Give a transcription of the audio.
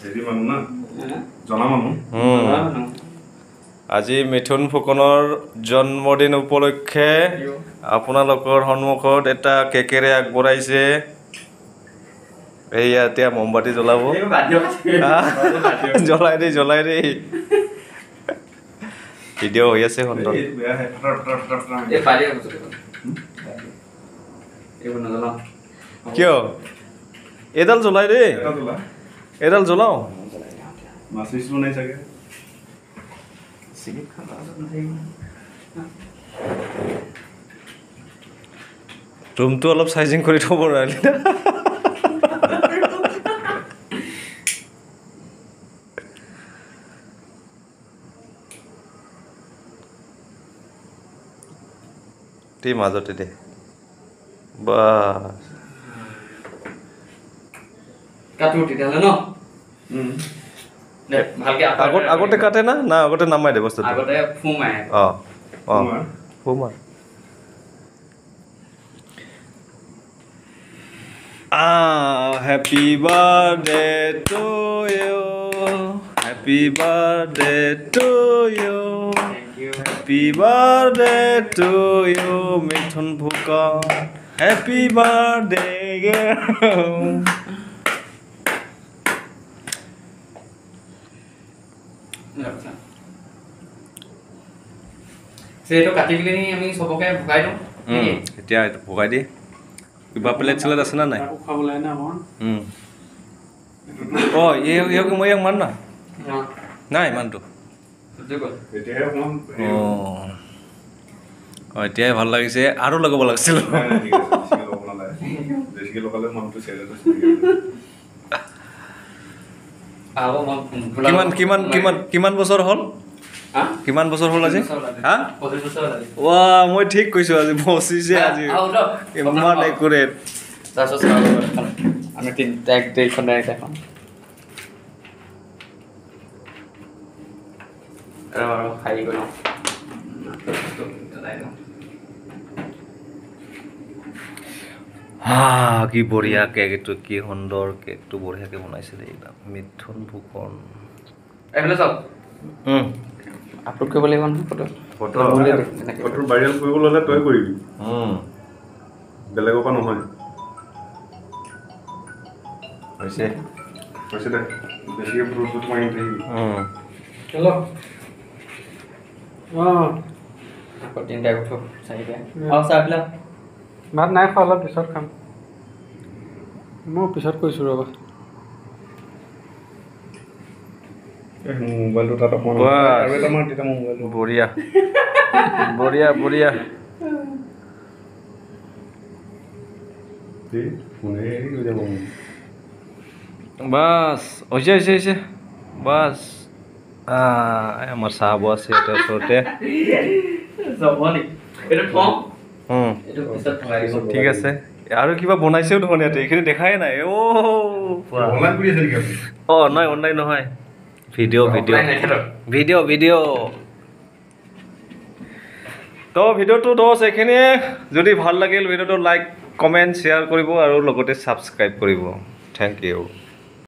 হেৰি মানুহ না জনা মানুহ আজি মিথুন ফুকনৰ জন্মদিন উপলক্ষে আপোনালোকৰ সন্মুখত এটা কেকেৰে আগবঢ়াইছে এইয়া এতিয়া মমবাতি জ্বলাব জ্বলাই দেই ভিডিঅ' হৈ আছে সুন্দৰ কিয় এডাল জ্বলাই দেই এডাল জ্বলাও মাছ বনাই চাগে ৰুমটো অলপ চাইজিং কৰি থ'ব নোৱাৰিলি তি মাজতে দে বাস আগতে কাটে না না আগতে নামাই দে বস্তুটো ফুমাৰ happy birthday to you happy birthday to you happy birthday to you Mithun Phukan happy birthday এতিয়া ভগাই দি কিবা প্লেট চেলেট আছে না নাই অঁ মই ইয়াক মান না নাই ইমানটো অঁ এতিয়াই ভাল লাগিছে আৰু লগাব লাগিছিল কিমান বছৰ হ'ল কিমান বছৰ হ'ল আজি হা ৱা মই ঠিক কৈছো আজি বচিছে আজি ইমান একুৰেট আমি তিনিটা এইখন এখন খাই গ'ল কি বঢ়িয়া কেক এইটো কি সুন্দৰ কেকটো বঢ়িয়াকে বনাইছিলে এইবিলাক মিথুন ফুকন এইফালে চাওক আপলোড কৰিব লাগিব নহয় ফটো ভাইৰেল কৰিব ল'লে তই কৰিবি বেলেগৰ পৰা নহয় হৈছে দে বেছিকৈ ফটো মাৰি থাকিবি চলো আকৌ তিনিটা উঠো চাৰিটা আৰু চাহবিলাক ভাত নাই খোৱা অলপ পিছত খাম মই পিছত কৈছোঁ ৰ'বা মোবাইলটো তাত বঢ়িয়া বঢ়িয়া বঢ়িয়া বাছ হৈছে বাছ আমাৰ চাহ ব আছে এতিয়া ওচৰতে ঠিক আছে আৰু কিবা বনাইছেও দেখোন ইয়াতে এইখিনি দেখাই নাই নাই অনলাইন নহয় ভিডিঅ' তো ভিডিঅ'টো দছ এইখিনিয়ে যদি ভাল লাগিল ভিডিঅ'টো লাইক কমেণ্ট শ্বেয়াৰ কৰিব আৰু লগতে ছাবস্ক্ৰাইব কৰিব থেংক ইউ